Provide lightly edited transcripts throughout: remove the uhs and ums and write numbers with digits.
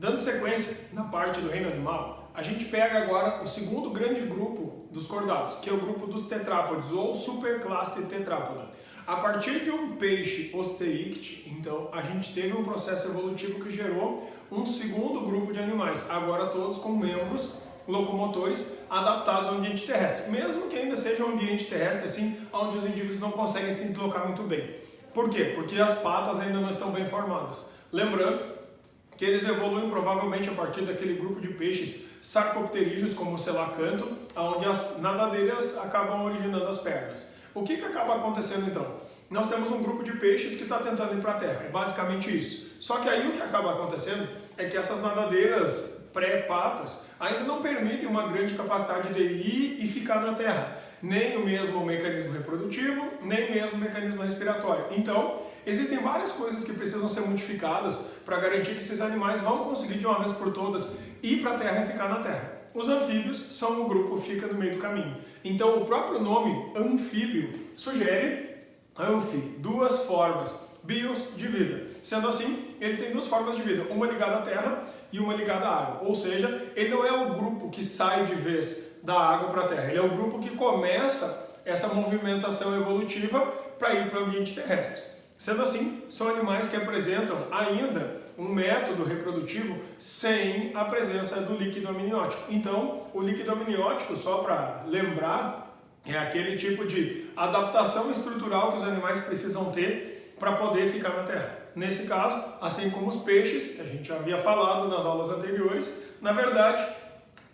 Dando sequência na parte do reino animal, a gente pega agora o segundo grande grupo dos cordados, que é o grupo dos tetrápodes, ou superclasse tetrápoda. A partir de um peixe osteícte, então, a gente teve um processo evolutivo que gerou um segundo grupo de animais, agora todos com membros locomotores adaptados ao ambiente terrestre, mesmo que ainda seja um ambiente terrestre, assim, onde os indivíduos não conseguem se deslocar muito bem. Por quê? Porque as patas ainda não estão bem formadas. Lembrando que eles evoluem provavelmente a partir daquele grupo de peixes sarcopterídeos, como o selacanto, onde as nadadeiras acabam originando as pernas. O que acaba acontecendo então? Nós temos um grupo de peixes que está tentando ir para a terra, é basicamente isso. Só que aí o que acaba acontecendo é que essas nadadeiras pré-patas ainda não permitem uma grande capacidade de ir e ficar na terra, nem o mesmo mecanismo reprodutivo, nem mesmo o mecanismo respiratório. Então, existem várias coisas que precisam ser modificadas para garantir que esses animais vão conseguir de uma vez por todas ir para a terra e ficar na terra. Os anfíbios são o grupo que fica no meio do caminho. Então, o próprio nome anfíbio sugere anfi, duas formas, bios, de vida. Sendo assim, ele tem duas formas de vida, uma ligada à terra e uma ligada à água. Ou seja, ele não é o grupo que sai de vez da água para a terra, ele é o grupo que começa essa movimentação evolutiva para ir para o ambiente terrestre. Sendo assim, são animais que apresentam ainda um método reprodutivo sem a presença do líquido amniótico. Então, o líquido amniótico, só para lembrar, é aquele tipo de adaptação estrutural que os animais precisam ter para poder ficar na terra. Nesse caso, assim como os peixes, que a gente já havia falado nas aulas anteriores, na verdade,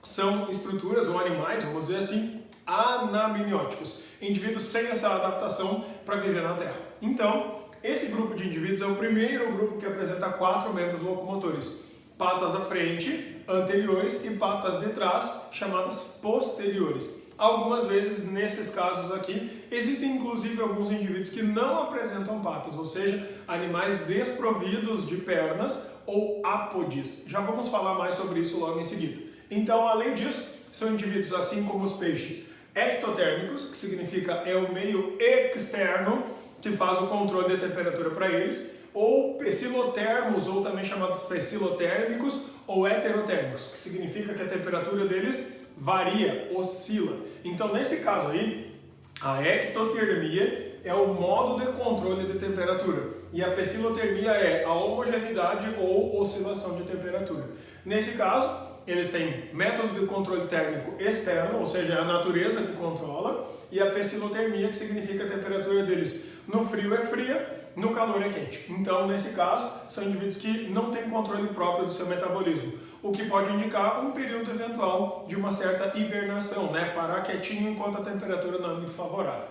são estruturas ou animais, vamos dizer assim, anamnióticos, indivíduos sem essa adaptação para viver na terra. Então, esse grupo de indivíduos é o primeiro grupo que apresenta 4 membros locomotores: patas à frente, anteriores, e patas de trás, chamadas posteriores. Algumas vezes, nesses casos aqui, existem inclusive alguns indivíduos que não apresentam patas, ou seja, animais desprovidos de pernas ou ápodes. Já vamos falar mais sobre isso logo em seguida. Então, além disso, são indivíduos, assim como os peixes, ectotérmicos, que significa é o meio externo que faz o controle da temperatura para eles, ou pecilotermos, ou também chamados pecilotérmicos, ou heterotérmicos, que significa que a temperatura deles varia, oscila. Então, nesse caso aí, a ectotermia é o modo de controle de temperatura e a pecilotermia é a homogeneidade ou oscilação de temperatura. Nesse caso, eles têm método de controle térmico externo, ou seja, é a natureza que controla, e a pecilotermia, que significa a temperatura deles no frio é fria, no calor é quente. Então, nesse caso, são indivíduos que não têm controle próprio do seu metabolismo, o que pode indicar um período eventual de uma certa hibernação, parar quietinho enquanto a temperatura não é muito favorável.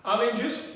Além disso,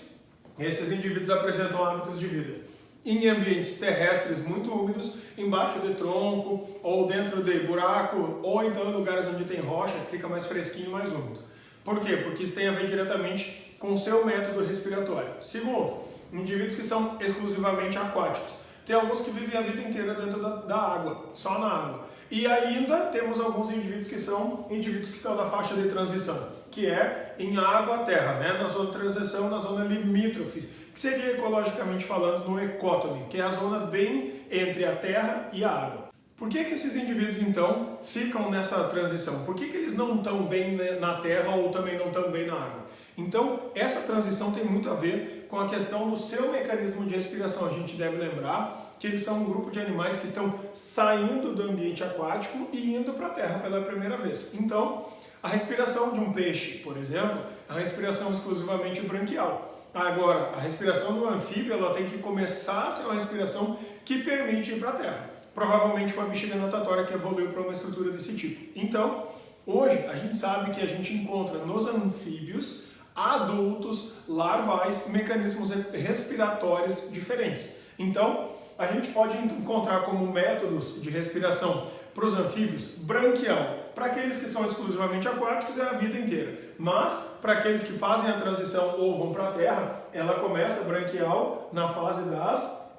esses indivíduos apresentam hábitos de vida em ambientes terrestres muito úmidos, embaixo de tronco, ou dentro de buraco, ou então em lugares onde tem rocha, que fica mais fresquinho e mais úmido. Por quê? Porque isso tem a ver diretamente com o seu método respiratório. Segundo, indivíduos que são exclusivamente aquáticos. Tem alguns que vivem a vida inteira dentro da água, só na água. E ainda temos alguns indivíduos que são indivíduos que estão na faixa de transição, que é em água-terra, na zona de transição, na zona limítrofe, que seria ecologicamente falando no ecótone, que é a zona bem entre a terra e a água. Por que esses indivíduos então ficam nessa transição? Por que eles não estão bem na terra ou também não estão bem na água? Então, essa transição tem muito a ver com a questão do seu mecanismo de respiração. A gente deve lembrar que eles são um grupo de animais que estão saindo do ambiente aquático e indo para a terra pela primeira vez. Então, a respiração de um peixe, por exemplo, é uma respiração exclusivamente branquial. Agora, a respiração do anfíbio ela tem que começar a ser uma respiração que permite ir para a terra. Provavelmente foi a bexiga natatória que evoluiu para uma estrutura desse tipo. Então, hoje a gente sabe que a gente encontra nos anfíbios adultos, larvais, mecanismos respiratórios diferentes. Então, a gente pode encontrar como métodos de respiração para os anfíbios branquial. Para aqueles que são exclusivamente aquáticos é a vida inteira. Mas, para aqueles que fazem a transição ou vão para a terra, ela começa branquial na fase das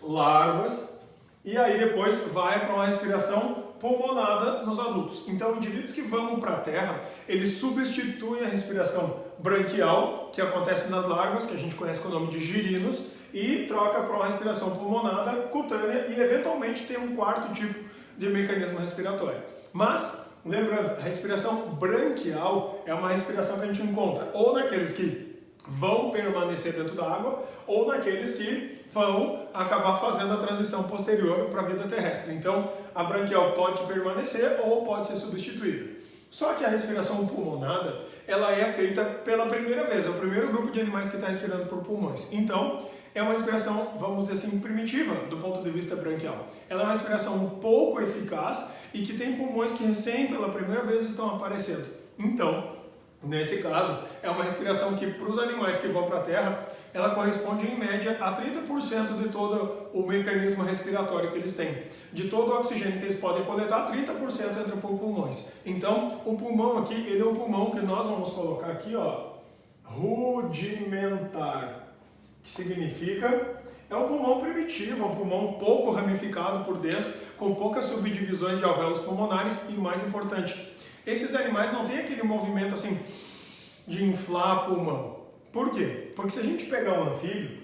larvas e aí depois vai para uma respiração pulmonada nos adultos. Então, indivíduos que vão para a terra, eles substituem a respiração branquial, que acontece nas larvas, que a gente conhece com o nome de girinos, e troca para uma respiração pulmonada cutânea e, eventualmente, tem um quarto tipo de mecanismo respiratório. Mas, lembrando, a respiração branquial é uma respiração que a gente encontra ou naqueles que vão permanecer dentro da água ou naqueles que vão acabar fazendo a transição posterior para a vida terrestre. Então, a branquial pode permanecer ou pode ser substituída. Só que a respiração pulmonada, ela é feita pela primeira vez, é o primeiro grupo de animais que está respirando por pulmões. Então, é uma respiração, vamos dizer assim, primitiva do ponto de vista branquial. Ela é uma respiração um pouco eficaz e que tem pulmões que recém pela primeira vez estão aparecendo. Então, nesse caso, é uma respiração que para os animais que vão para a Terra, ela corresponde em média a 30% de todo o mecanismo respiratório que eles têm. De todo o oxigênio que eles podem coletar, 30% entra por pulmões. Então, o pulmão aqui, ele é um pulmão que nós vamos colocar aqui, ó, rudimentar. Que significa, é um pulmão primitivo, é um pulmão pouco ramificado por dentro, com poucas subdivisões de alvéolos pulmonares e, o mais importante, esses animais não têm aquele movimento assim de inflar pulmão. Por quê? Porque se a gente pegar um anfíbio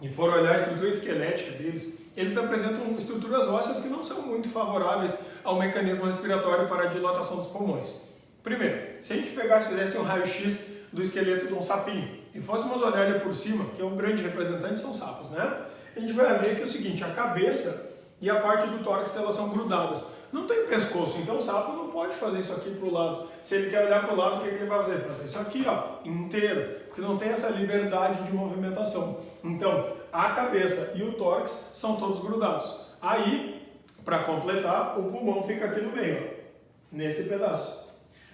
e for olhar a estrutura esquelética deles, eles apresentam estruturas ósseas que não são muito favoráveis ao mecanismo respiratório para a dilatação dos pulmões. Primeiro, se a gente pegasse e fizesse um raio-x do esqueleto de um sapinho e fôssemos olhar ele por cima, que é um grande representante, são sapos, né? A gente vai ver que é o seguinte, a cabeça e a parte do tórax, elas são grudadas. Não tem pescoço, então o sapo não pode fazer isso aqui para o lado. Se ele quer olhar para o lado, o que ele vai fazer? Ele vai fazer isso aqui, ó, inteiro, porque não tem essa liberdade de movimentação. Então, a cabeça e o tórax são todos grudados. Aí, para completar, o pulmão fica aqui no meio, ó, nesse pedaço.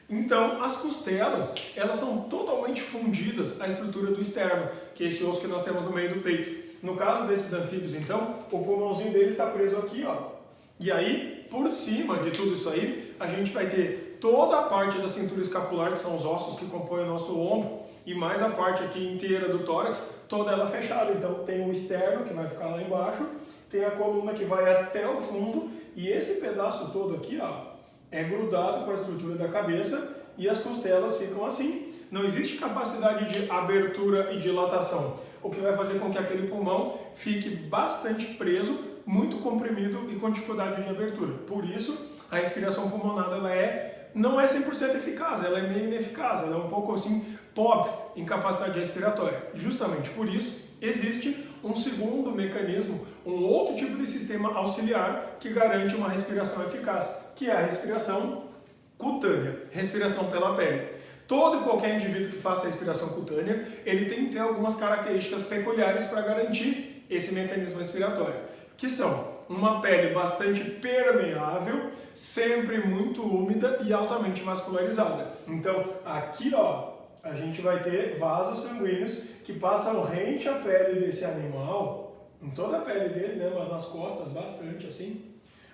Então, as costelas, elas são totalmente fundidas à estrutura do externo, que é esse osso que nós temos no meio do peito. No caso desses anfíbios, então, o pulmãozinho deles está preso aqui, ó. E aí, por cima de tudo isso aí, a gente vai ter toda a parte da cintura escapular, que são os ossos que compõem o nosso ombro, e mais a parte aqui inteira do tórax, toda ela fechada. Então, tem o externo, que vai ficar lá embaixo, tem a coluna que vai até o fundo, e esse pedaço todo aqui, ó, é grudado com a estrutura da cabeça e as costelas ficam assim. Não existe capacidade de abertura e dilatação, o que vai fazer com que aquele pulmão fique bastante preso, muito comprimido e com dificuldade de abertura. Por isso, a respiração pulmonada não é 100% eficaz, ela é meio ineficaz, ela é um pouco assim pobre em capacidade respiratória. Justamente por isso, existe um segundo mecanismo, um outro tipo de sistema auxiliar que garante uma respiração eficaz, que é a respiração cutânea, respiração pela pele. Todo e qualquer indivíduo que faça respiração cutânea, ele tem que ter algumas características peculiares para garantir esse mecanismo respiratório, que são uma pele bastante permeável, sempre muito úmida e altamente vascularizada. Então, aqui, ó, a gente vai ter vasos sanguíneos que passam rente à pele desse animal, em toda a pele dele, né, mas nas costas bastante assim,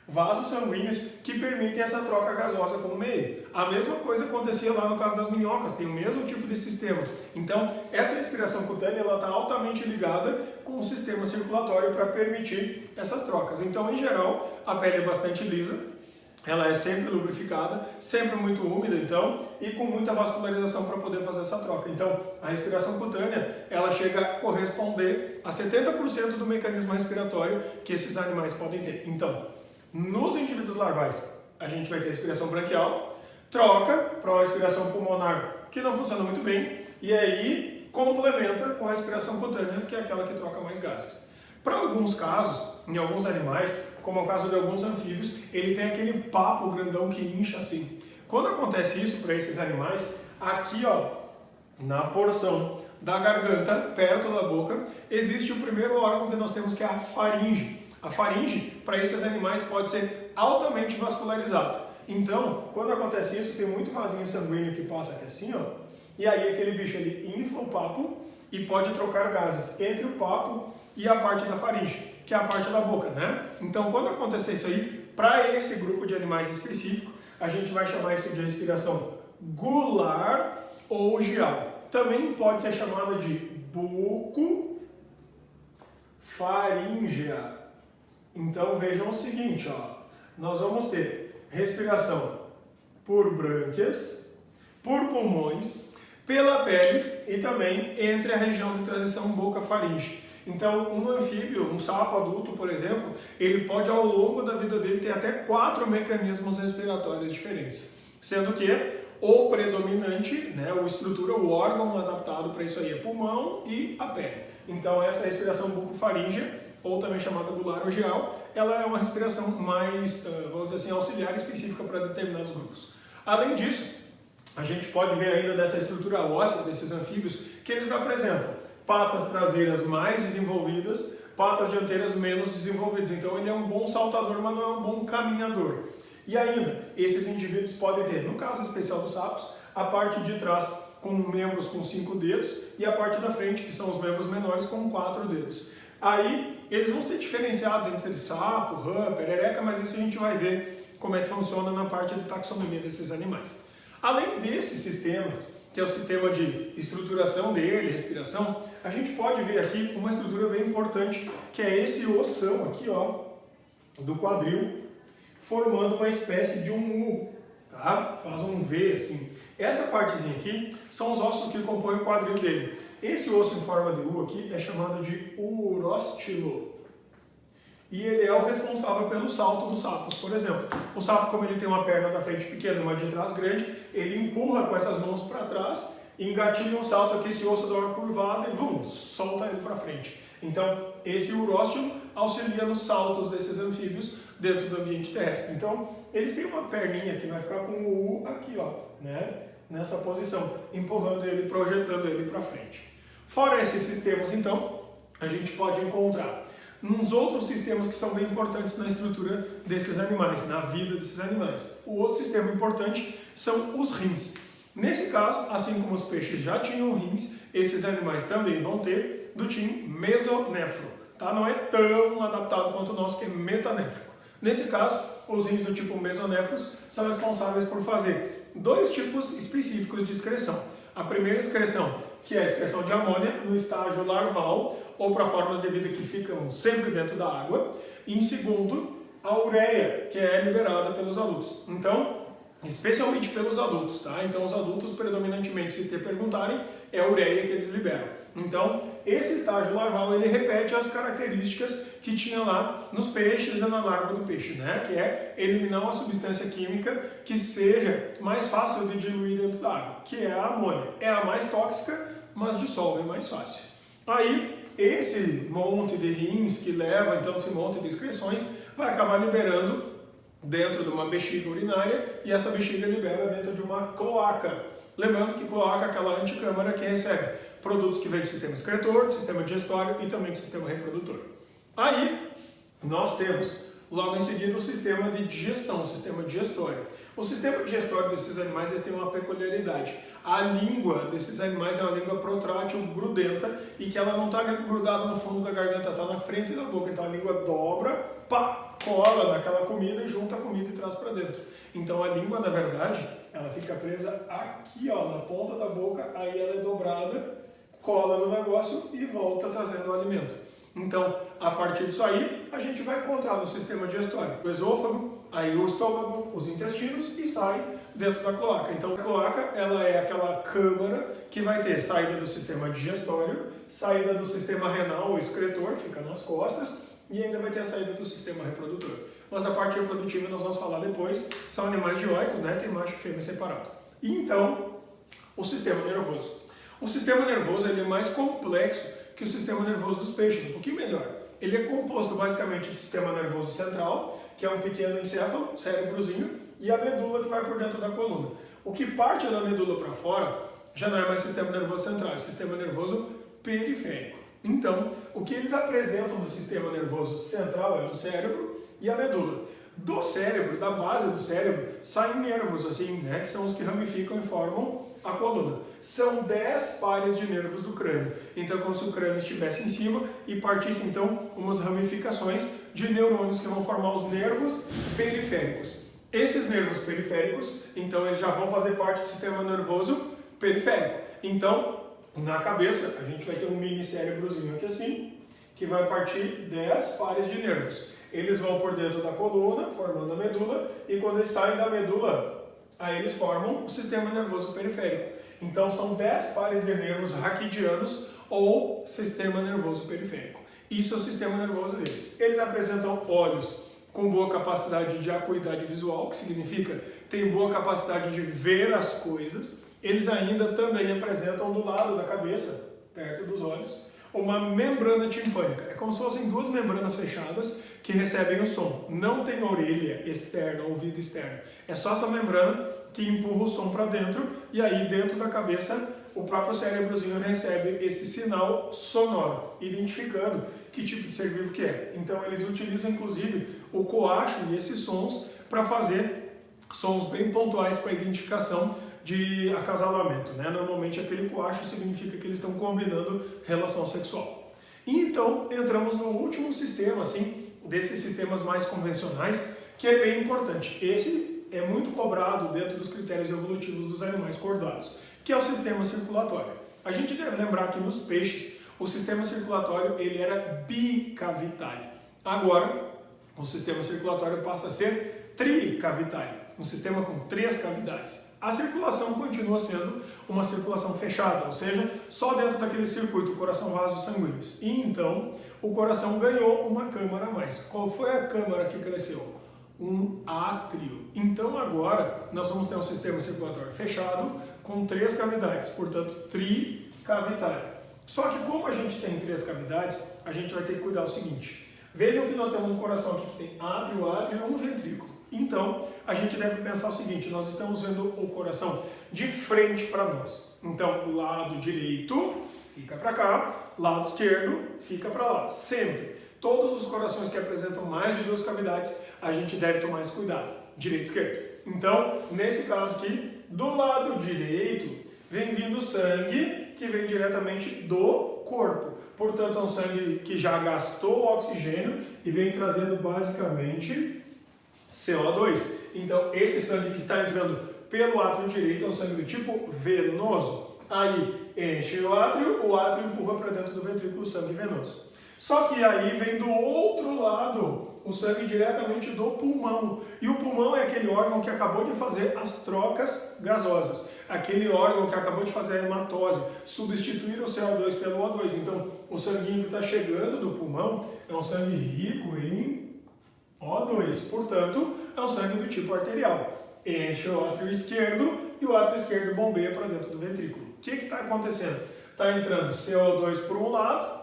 vasos sanguíneos que permitem essa troca gasosa com o meio. A mesma coisa acontecia lá no caso das minhocas, tem o mesmo tipo de sistema. Então, essa respiração cutânea está altamente ligada com o sistema circulatório para permitir essas trocas. Então, em geral, a pele é bastante lisa, ela é sempre lubrificada, sempre muito úmida, então, e com muita vascularização para poder fazer essa troca. Então, a respiração cutânea, ela chega a corresponder a 70% do mecanismo respiratório que esses animais podem ter. Então, nos indivíduos larvais, a gente vai ter respiração branquial, troca para uma respiração pulmonar que não funciona muito bem, e aí complementa com a respiração cutânea, que é aquela que troca mais gases. Para alguns casos, em alguns animais, como é o caso de alguns anfíbios, ele tem aquele papo grandão que incha assim. Quando acontece isso para esses animais, aqui ó, na porção da garganta, perto da boca, existe o primeiro órgão que nós temos, que é a faringe. A faringe, para esses animais, pode ser altamente vascularizada. Então, quando acontece isso, tem muito vasinho sanguíneo que passa aqui assim, ó, e aí aquele bicho ele infla o papo e pode trocar gases entre o papo e a parte da faringe, que é a parte da boca, né? Então, quando acontecer isso aí, para esse grupo de animais específico, a gente vai chamar isso de respiração gular ou gial. Também pode ser chamada de bucofaríngea. Então, vejam o seguinte, ó, nós vamos ter respiração por brânquias, por pulmões, pela pele e também entre a região de transição boca-faringe. Então, um anfíbio, um sapo adulto, por exemplo, ele pode ao longo da vida dele ter até 4 mecanismos respiratórios diferentes, sendo que o predominante, né, o estrutura, o órgão adaptado para isso aí é pulmão e a pele. Então, essa respiração bucofaríngea, ou também chamada bular-ogeal, ela é uma respiração mais, vamos dizer assim, auxiliar específica para determinados grupos. Além disso, a gente pode ver ainda dessa estrutura óssea desses anfíbios que eles apresentam patas traseiras mais desenvolvidas, patas dianteiras menos desenvolvidas. Então ele é um bom saltador, mas não é um bom caminhador. E ainda, esses indivíduos podem ter, no caso especial dos sapos, a parte de trás com membros com 5 dedos e a parte da frente, que são os membros menores, com 4 dedos. Aí eles vão ser diferenciados entre sapo, rã, perereca, mas isso a gente vai ver como é que funciona na parte de taxonomia desses animais. Além desses sistemas, que é o sistema de estruturação dele, respiração, a gente pode ver aqui uma estrutura bem importante, que é esse ossão aqui, ó, do quadril, formando uma espécie de um U, tá? Faz um V assim. Essa partezinha aqui são os ossos que compõem o quadril dele. Esse osso em forma de U aqui é chamado de uróstilo. E ele é o responsável pelo salto dos sapos, por exemplo. O sapo, como ele tem uma perna da frente pequena e uma de trás grande, ele empurra com essas mãos para trás, engatilha um salto aqui, esse osso dá uma curvada e vum, solta ele para frente. Então, esse uróstilo auxilia nos saltos desses anfíbios dentro do ambiente terrestre. Então, eles têm uma perninha que vai ficar com o U aqui, ó, né? Nessa posição, empurrando ele, projetando ele para frente. Fora esses sistemas, então, a gente pode encontrar uns outros sistemas que são bem importantes na estrutura desses animais, na vida desses animais. O outro sistema importante são os rins. Nesse caso, assim como os peixes já tinham rins, esses animais também vão ter do time mesonéfro. Tá? Não é tão adaptado quanto o nosso, que é metanéfrico. Nesse caso, os rins do tipo mesonéfros são responsáveis por fazer 2 tipos específicos de excreção. A primeira excreção, que é a excreção de amônia no estágio larval, ou para formas de vida que ficam sempre dentro da água. E em segundo, a ureia, que é liberada pelos adultos. Então, especialmente pelos adultos, tá? Então, os adultos, predominantemente, se te perguntarem, é a ureia que eles liberam. Então, esse estágio larval, ele repete as características que tinha lá nos peixes e na larva do peixe, né? Que é eliminar uma substância química que seja mais fácil de diluir dentro da água, que é a amônia. É a mais tóxica, mas dissolve mais fácil. Aí, esse monte de rins que leva, então, esse monte de excreções, vai acabar liberando dentro de uma bexiga urinária, e essa bexiga libera dentro de uma cloaca. Lembrando que cloaca é aquela anticâmara que recebe produtos que vêm do sistema excretor, do sistema digestório e também do sistema reprodutor. Aí, nós temos, logo em seguida, o sistema de digestão, o sistema digestório. O sistema digestório desses animais, eles têm uma peculiaridade. A língua desses animais é uma língua protrátil, grudenta, e que ela não está grudada no fundo da garganta, está na frente da boca. Então a língua dobra, pá, cola naquela comida e junta a comida e traz para dentro. Então a língua, na verdade, ela fica presa aqui, ó, na ponta da boca, aí ela é dobrada, cola no negócio e volta trazendo o alimento. Então, a partir disso aí, a gente vai encontrar no sistema digestório o esôfago, aí o estômago, os intestinos e sai dentro da cloaca. Então, a cloaca, ela é aquela câmara que vai ter saída do sistema digestório, saída do sistema renal, ou excretor, que fica nas costas, e ainda vai ter a saída do sistema reprodutor. Mas a parte reprodutiva nós vamos falar depois, são animais dioicos, né? Tem macho e fêmea separado. E então, o sistema nervoso. O sistema nervoso ele é mais complexo que o sistema nervoso dos peixes, um pouquinho melhor. Ele é composto basicamente do sistema nervoso central, que é um pequeno encéfalo, cérebrozinho, e a medula que vai por dentro da coluna. O que parte da medula para fora já não é mais sistema nervoso central, é sistema nervoso periférico. Então, o que eles apresentam do sistema nervoso central é o cérebro e a medula. Do cérebro, da base do cérebro, saem nervos, assim, né, que são os que ramificam e formam a coluna. São 10 pares de nervos do crânio. Então, como se o crânio estivesse em cima e partisse, então, umas ramificações de neurônios que vão formar os nervos periféricos. Esses nervos periféricos, então, eles já vão fazer parte do sistema nervoso periférico. Então, na cabeça, a gente vai ter um mini cérebrozinho aqui assim, que vai partir 10 pares de nervos. Eles vão por dentro da coluna, formando a medula, e quando eles saem da medula, aí eles formam o sistema nervoso periférico. Então são 10 pares de nervos raquidianos, ou sistema nervoso periférico. Isso é o sistema nervoso deles. Eles apresentam olhos com boa capacidade de acuidade visual, que significa tem boa capacidade de ver as coisas. Eles ainda também apresentam do lado da cabeça, perto dos olhos, uma membrana timpânica. É como se fossem duas membranas fechadas que recebem o som. Não tem orelha externa, ouvido externo. É só essa membrana que empurra o som para dentro e aí dentro da cabeça o próprio cérebrozinho recebe esse sinal sonoro, identificando que tipo de ser vivo que é. Então eles utilizam inclusive o coacho e esses sons para fazer sons bem pontuais para identificação de acasalamento, né? Normalmente aquele coacho significa que eles estão combinando relação sexual. E então entramos no último sistema, assim, desses sistemas mais convencionais, que é bem importante. Esse é muito cobrado dentro dos critérios evolutivos dos animais cordados, que é o sistema circulatório. A gente deve lembrar que nos peixes o sistema circulatório ele era bicavitário. Agora o sistema circulatório passa a ser tricavitário, um sistema com 3 cavidades. A circulação continua sendo uma circulação fechada, ou seja, só dentro daquele circuito coração-vasos sanguíneos. E então o coração ganhou uma câmara a mais. Qual foi a câmara que cresceu? Um átrio. Então agora nós vamos ter um sistema circulatório fechado com 3 cavidades, portanto tricavitário. Só que como a gente tem 3 cavidades, a gente vai ter que cuidar do seguinte. Vejam que nós temos um coração aqui que tem átrio e um ventrículo. Então, a gente deve pensar o seguinte, nós estamos vendo o coração de frente para nós. Então, o lado direito fica para cá, lado esquerdo fica para lá, sempre. Todos os corações que apresentam mais de 2 cavidades, a gente deve tomar esse cuidado, direito e esquerdo. Então, nesse caso aqui, do lado direito, vem vindo sangue que vem diretamente do corpo. Portanto, é um sangue que já gastou o oxigênio e vem trazendo basicamente CO2. Então, esse sangue que está entrando pelo átrio direito é um sangue do tipo venoso. Aí, enche o átrio empurra para dentro do ventrículo o sangue venoso. Só que aí vem do outro lado o sangue diretamente do pulmão. E o pulmão é aquele órgão que acabou de fazer as trocas gasosas. Aquele órgão que acabou de fazer a hematose, substituir o CO2 pelo O2. Então, o sanguinho que está chegando do pulmão é um sangue rico em O2. Portanto, é um sangue do tipo arterial. Enche o átrio esquerdo e o átrio esquerdo bombeia para dentro do ventrículo. O que está acontecendo? Está entrando CO2 por um lado,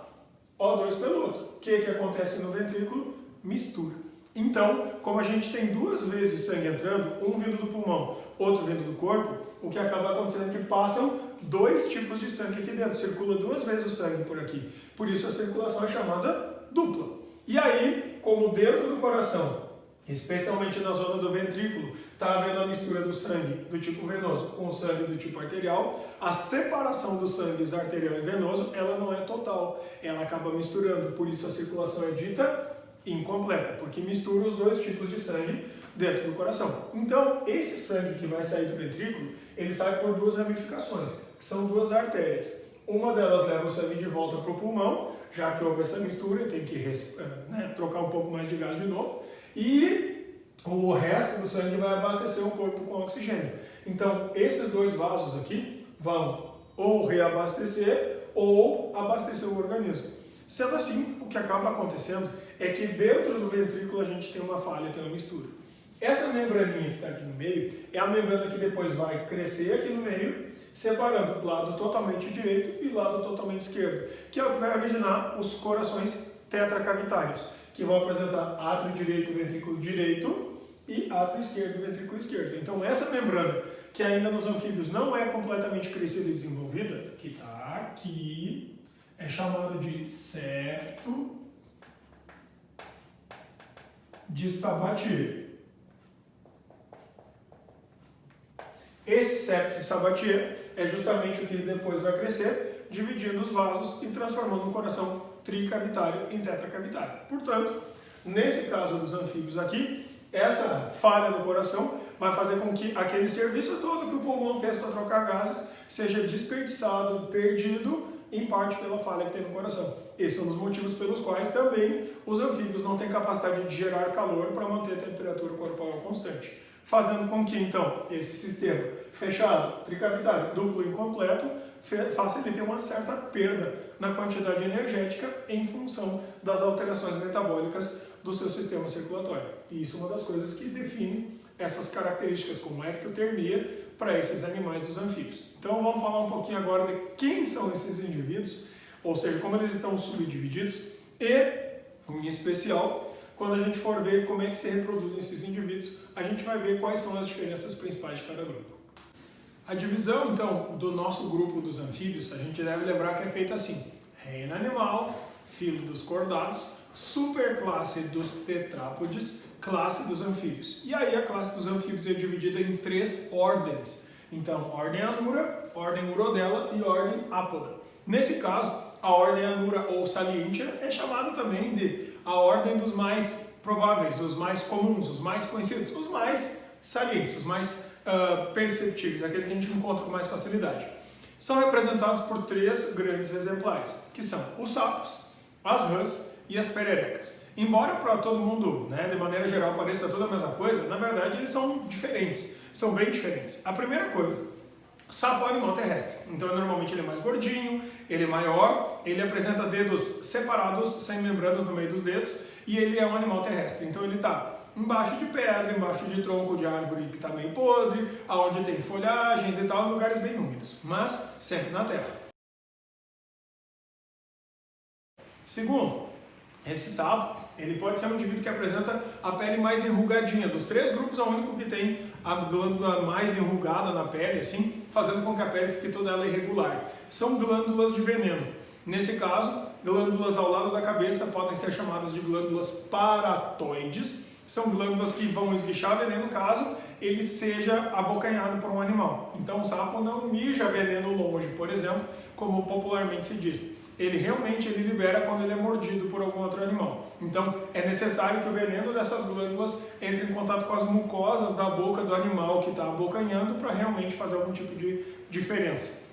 O2 pelo outro. O que acontece no ventrículo? Mistura. Então, como a gente tem 2 vezes sangue entrando, um vindo do pulmão, outro vindo do corpo, o que acaba acontecendo é que passam 2 tipos de sangue aqui dentro. Circula 2 vezes o sangue por aqui. Por isso a circulação é chamada dupla. E aí, como dentro do coração, especialmente na zona do ventrículo, está havendo a mistura do sangue do tipo venoso com o sangue do tipo arterial, a separação dos sangues arterial e venoso, ela não é total, ela acaba misturando, por isso a circulação é dita incompleta, porque mistura os 2 tipos de sangue dentro do coração. Então, esse sangue que vai sair do ventrículo, ele sai por 2 ramificações, que são 2 artérias. Uma delas leva o sangue de volta para o pulmão, já que houve essa mistura, tem que trocar um pouco mais de gás de novo, e o resto do sangue vai abastecer o corpo com oxigênio. Então, esses 2 vasos aqui vão ou reabastecer ou abastecer o organismo. Sendo assim, o que acaba acontecendo é que dentro do ventrículo a gente tem uma falha, tem uma mistura. Essa membraninha que está aqui no meio é a membrana que depois vai crescer aqui no meio, separando lado totalmente direito e lado totalmente esquerdo, que é o que vai originar os corações tetracavitários, que vão apresentar átrio direito, ventrículo direito e átrio esquerdo, ventrículo esquerdo. Então essa membrana, que ainda nos anfíbios não é completamente crescida e desenvolvida, que está aqui, é chamada de septo de Sabatier. Esse septo de Sabatier é justamente o que depois vai crescer, dividindo os vasos e transformando o coração tricavitário em tetracavitário. Portanto, nesse caso dos anfíbios aqui, essa falha no coração vai fazer com que aquele serviço todo que o pulmão fez para trocar gases seja desperdiçado, perdido, em parte pela falha que tem no coração. Esses são os motivos pelos quais também os anfíbios não têm capacidade de gerar calor para manter a temperatura corporal constante. fazendo com que, então, esse sistema fechado, tricavitário, duplo incompleto, faça ele ter uma certa perda na quantidade energética em função das alterações metabólicas do seu sistema circulatório. E isso é uma das coisas que define essas características como ectotermia para esses animais dos anfíbios. Então vamos falar um pouquinho agora de quem são esses indivíduos, ou seja, como eles estão subdivididos e, em especial, quando a gente for ver como é que se reproduzem esses indivíduos, a gente vai ver quais são as diferenças principais de cada grupo. A divisão, então, do nosso grupo dos anfíbios, a gente deve lembrar que é feita assim: reino animal, filo dos cordados, superclasse dos tetrápodes, classe dos anfíbios. E aí a classe dos anfíbios é dividida em 3 ordens. Então, ordem Anura, ordem Urodela e ordem Apoda. Nesse caso, a ordem Anura ou Salientia é chamada também de a ordem dos mais prováveis, os mais comuns, os mais conhecidos, os mais salientes, os mais perceptíveis, aqueles que a gente encontra com mais facilidade. São representados por 3 grandes exemplares, que são os sapos, as rãs e as pererecas. Embora para todo mundo, de maneira geral, pareça toda a mesma coisa, na verdade eles são diferentes, são bem diferentes. A primeira coisa, sapo é um animal terrestre, então normalmente ele é mais gordinho, ele é maior, ele apresenta dedos separados, sem membranas no meio dos dedos, e ele é um animal terrestre, então ele está embaixo de pedra, embaixo de tronco de árvore que está meio podre, aonde tem folhagens e tal, em lugares bem úmidos, mas sempre na terra. Segundo, esse sapo, ele pode ser um indivíduo que apresenta a pele mais enrugadinha. Dos 3 grupos, é o único que tem a glândula mais enrugada na pele, assim, fazendo com que a pele fique toda ela irregular. São glândulas de veneno. Nesse caso, glândulas ao lado da cabeça podem ser chamadas de glândulas paratoides. São glândulas que vão esguichar veneno caso ele seja abocanhado por um animal. Então o sapo não mija veneno longe, por exemplo, como popularmente se diz. Ele realmente libera quando ele é mordido por algum outro animal. Então é necessário que o veneno dessas glândulas entre em contato com as mucosas da boca do animal que está abocanhando para realmente fazer algum tipo de diferença.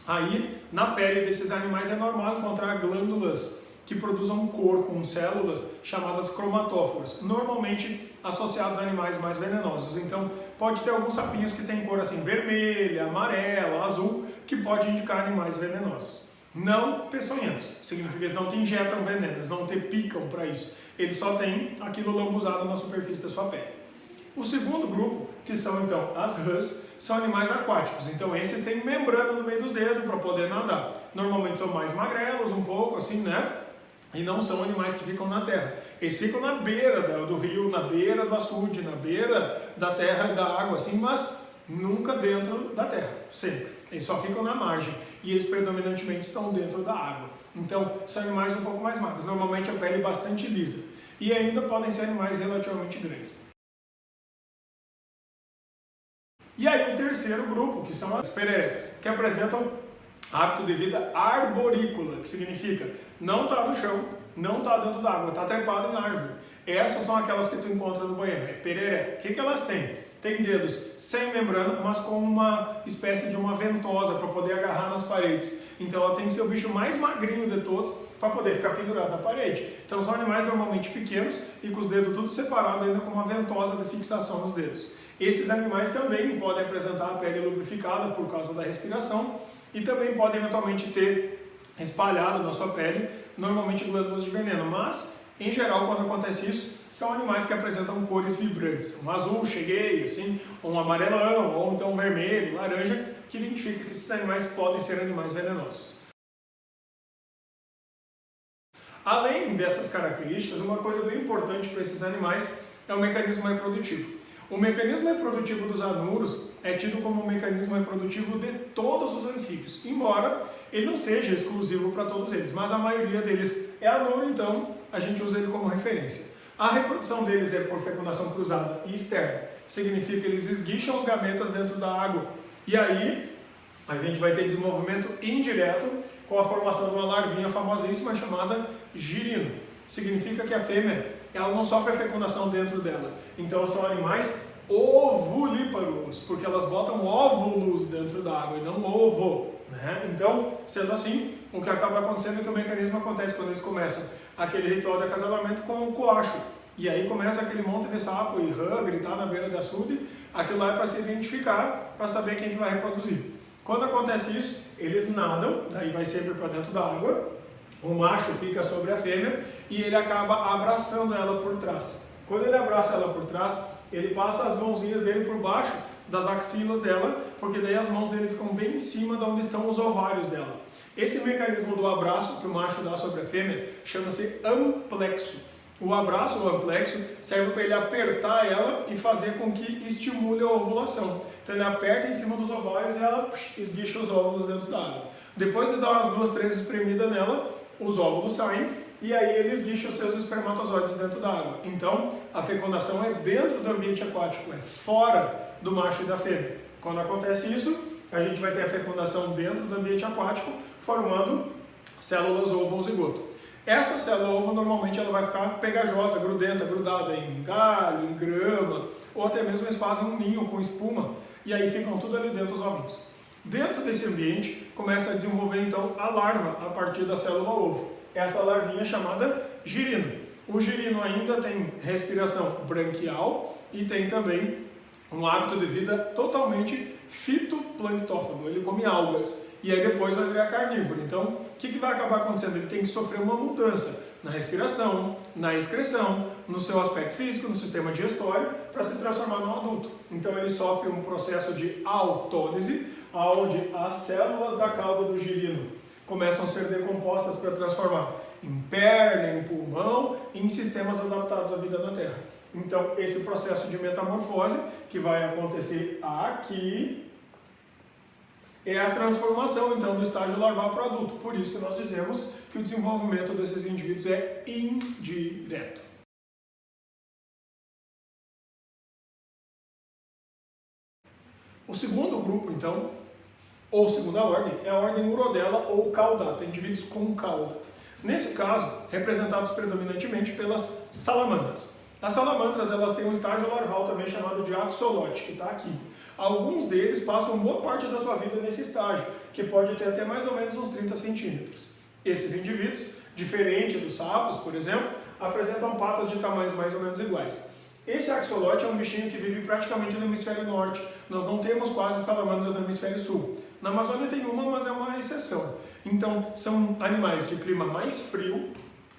Aí, na pele desses animais é normal encontrar glândulas que produzam cor com células chamadas cromatóforas, normalmente associados a animais mais venenosos. Então, pode ter alguns sapinhos que têm cor assim vermelha, amarela, azul, que pode indicar animais venenosos. Não peçonhentos, significa que eles não te injetam veneno, eles não te picam para isso. Eles só têm aquilo lambuzado na superfície da sua pele. O segundo grupo, que são então as rãs, são animais aquáticos. Então esses têm membrana no meio dos dedos para poder nadar. Normalmente são mais magrelos um pouco, assim, E não são animais que ficam na terra. Eles ficam na beira do rio, na beira do açude, na beira da terra e da água, assim, mas nunca dentro da terra, sempre. Eles só ficam na margem e eles predominantemente estão dentro da água. Então, são animais um pouco mais magros, normalmente a pele é bastante lisa. E ainda podem ser animais relativamente grandes. E aí o terceiro grupo, que são as pererecas, que apresentam hábito de vida arborícola, que significa não está no chão, não está dentro d'água, está trepado em árvore. Essas são aquelas que tu encontra no banheiro, é perereca. O que elas têm? Tem dedos sem membrana, mas com uma espécie de uma ventosa para poder agarrar nas paredes. Então ela tem que ser o bicho mais magrinho de todos para poder ficar pendurado na parede. Então são animais normalmente pequenos e com os dedos tudo separado, ainda com uma ventosa de fixação nos dedos. Esses animais também podem apresentar a pele lubrificada por causa da respiração e também podem eventualmente ter espalhado na sua pele, normalmente glândulas de veneno, mas em geral quando acontece isso, são animais que apresentam cores vibrantes, um azul cheguei, assim, um amarelão, ou então um vermelho, laranja, que identifica que esses animais podem ser animais venenosos. Além dessas características, uma coisa bem importante para esses animais é o mecanismo reprodutivo. O mecanismo reprodutivo dos anuros é tido como um mecanismo reprodutivo de todos os anfíbios, embora ele não seja exclusivo para todos eles, mas a maioria deles é anuro, então a gente usa ele como referência. A reprodução deles é por fecundação cruzada e externa, significa que eles esguicham os gametas dentro da água, e aí a gente vai ter desenvolvimento indireto com a formação de uma larvinha famosíssima chamada girino. Significa que a fêmea ela não sofre a fecundação dentro dela. Então são animais ovulíparos, porque elas botam óvulos dentro da água e não ovo. Então, sendo assim, o que acaba acontecendo é que o mecanismo acontece quando eles começam aquele ritual de acasalamento com o coacho. E aí começa aquele monte de sapo e rã gritar na beira de açude, aquilo lá é para se identificar, para saber quem que vai reproduzir. Quando acontece isso, eles nadam, daí vai sempre para dentro da água, o macho fica sobre a fêmea e ele acaba abraçando ela por trás. Quando ele abraça ela por trás, ele passa as mãozinhas dele por baixo das axilas dela, porque daí as mãos dele ficam bem em cima de onde estão os ovários dela. Esse mecanismo do abraço que o macho dá sobre a fêmea chama-se amplexo. O abraço, o amplexo, serve para ele apertar ela e fazer com que estimule a ovulação. Então ele aperta em cima dos ovários e ela esguicha os óvulos dentro da água. Depois de dar umas 2, 3 espremidas nela, os óvulos saem e aí ele esguicha os seus espermatozoides dentro da água. Então a fecundação é dentro do ambiente aquático, é fora do macho e da fêmea. Quando acontece isso, a gente vai ter a fecundação dentro do ambiente aquático, formando células ovo ou zigoto. Essa célula ovo normalmente ela vai ficar pegajosa, grudenta, grudada em galho, em grama, ou até mesmo eles fazem um ninho com espuma e aí ficam tudo ali dentro dos ovinhos. Dentro desse ambiente começa a desenvolver então a larva a partir da célula ovo. Essa larvinha é chamada girino. O girino ainda tem respiração branquial e tem também um hábito de vida totalmente fitoplanctófago, ele come algas e aí depois vai virar carnívoro. Então, o que vai acabar acontecendo? Ele tem que sofrer uma mudança na respiração, na excreção, no seu aspecto físico, no sistema digestório, para se transformar num adulto. Então, ele sofre um processo de autólise, onde as células da cauda do girino começam a ser decompostas para transformar em perna, em pulmão, em sistemas adaptados à vida na Terra. Então, esse processo de metamorfose que vai acontecer aqui é a transformação, então, do estágio larval para o adulto. Por isso que nós dizemos que o desenvolvimento desses indivíduos é indireto. O segundo grupo, então, ou segunda ordem, é a ordem Urodela ou Caudata, indivíduos com cauda. Nesse caso, representados predominantemente pelas salamandras. As salamandras elas têm um estágio larval também chamado de axolote, que está aqui. Alguns deles passam boa parte da sua vida nesse estágio, que pode ter até mais ou menos uns 30 centímetros. Esses indivíduos, diferente dos sapos, por exemplo, apresentam patas de tamanhos mais ou menos iguais. Esse axolote é um bichinho que vive praticamente no hemisfério norte. Nós não temos quase salamandras no hemisfério sul. Na Amazônia tem uma, mas é uma exceção. Então, são animais de clima mais frio,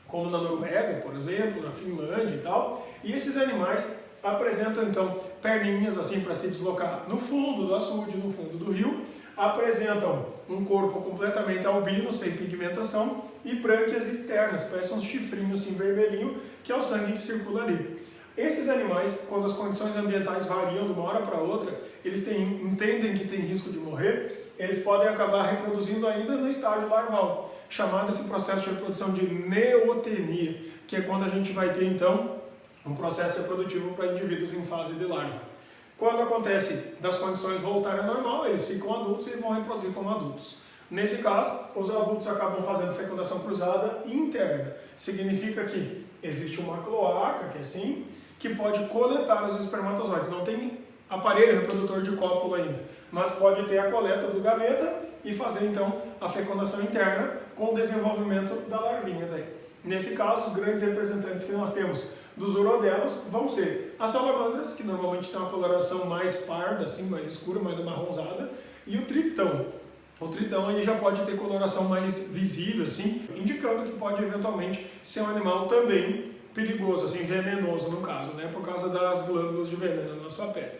como na Noruega, por exemplo, na Finlândia e tal. E esses animais apresentam, então, perninhas assim para se deslocar no fundo do açude, no fundo do rio. Apresentam um corpo completamente albino, sem pigmentação, e brânquias externas, parecem uns chifrinhos assim vermelhinho, que é o sangue que circula ali. Esses animais, quando as condições ambientais variam de uma hora para outra, eles entendem que tem risco de morrer, eles podem acabar reproduzindo ainda no estágio larval, chamado esse processo de reprodução de neotenia, que é quando a gente vai ter, então, um processo reprodutivo para indivíduos em fase de larva. Quando acontece das condições voltarem ao normal, eles ficam adultos e vão reproduzir como adultos. Nesse caso, os adultos acabam fazendo fecundação cruzada interna. Significa que existe uma cloaca, que é assim, que pode coletar os espermatozoides. Não tem aparelho reprodutor de cópula ainda, mas pode ter a coleta do gameta e fazer então a fecundação interna com o desenvolvimento da larvinha daí. Nesse caso, os grandes representantes que nós temos dos urodelos vão ser as salamandras, que normalmente tem uma coloração mais parda, assim, mais escura, mais amarronzada, e o tritão. O tritão aí já pode ter coloração mais visível, assim, indicando que pode eventualmente ser um animal também perigoso, assim, venenoso no caso, né, por causa das glândulas de veneno na sua pele.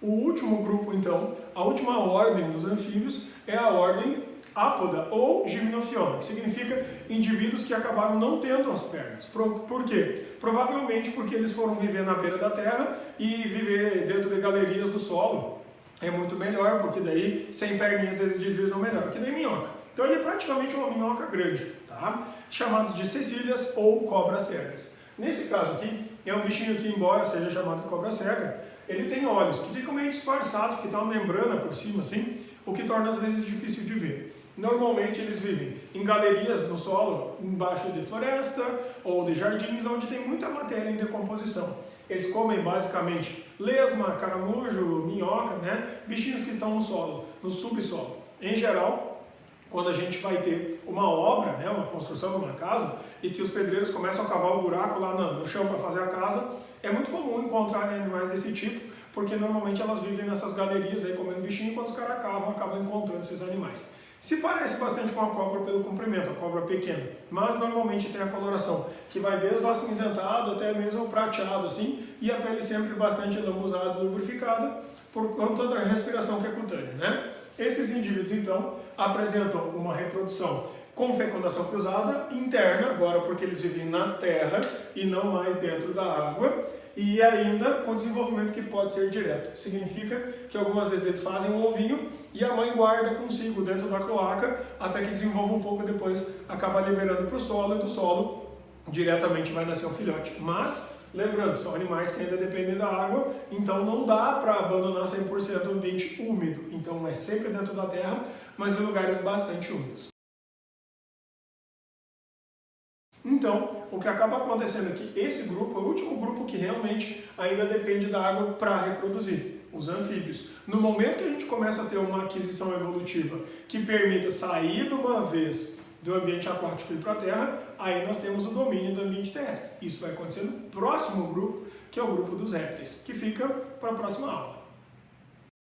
O último grupo, então, a última ordem dos anfíbios é a ordem Apoda ou Gymnophiona, que significa indivíduos que acabaram não tendo as pernas. Por quê? Provavelmente porque eles foram viver na beira da terra e viver dentro de galerias do solo é muito melhor, porque daí sem perninhas eles deslizam melhor, que nem minhoca. Então ele é praticamente uma minhoca grande, tá? Chamados de cecílias ou cobras cegas. Nesse caso aqui, é um bichinho que, embora seja chamado de cobra cega, ele tem olhos que ficam meio disfarçados, porque tem uma membrana por cima, assim, o que torna às vezes difícil de ver. Normalmente eles vivem em galerias no solo, embaixo de floresta ou de jardins, onde tem muita matéria em decomposição. Eles comem basicamente lesma, caramujo, minhoca, né? Bichinhos que estão no solo, no subsolo. Em geral, quando a gente vai ter uma obra, né, uma construção de uma casa, e que os pedreiros começam a cavar um buraco lá no chão para fazer a casa, é muito comum encontrar animais desse tipo, porque normalmente elas vivem nessas galerias aí comendo bichinho, e quando os caras cavam, acabam encontrando esses animais. Se parece bastante com a cobra pelo comprimento, a cobra pequena, mas normalmente tem a coloração que vai desde o acinzentado até mesmo o prateado assim, e a pele sempre bastante lambuzada e lubrificada por conta da respiração que é cutânea, né? Esses indivíduos então apresentam uma reprodução com fecundação cruzada interna, agora porque eles vivem na terra e não mais dentro da água, e ainda com desenvolvimento que pode ser direto. Significa que algumas vezes eles fazem um ovinho e a mãe guarda consigo dentro da cloaca até que desenvolva um pouco, depois acaba liberando para o solo, e do solo diretamente vai nascer um filhote. Mas, lembrando, são animais que ainda dependem da água, então não dá para abandonar 100% o ambiente úmido. Então é sempre dentro da terra, mas em lugares bastante úmidos. Então, o que acaba acontecendo é que esse grupo é o último grupo que realmente ainda depende da água para reproduzir, os anfíbios. No momento que a gente começa a ter uma aquisição evolutiva que permita sair de uma vez do ambiente aquático e ir para a terra, aí nós temos o domínio do ambiente terrestre. Isso vai acontecer no próximo grupo, que é o grupo dos répteis, que fica para a próxima aula.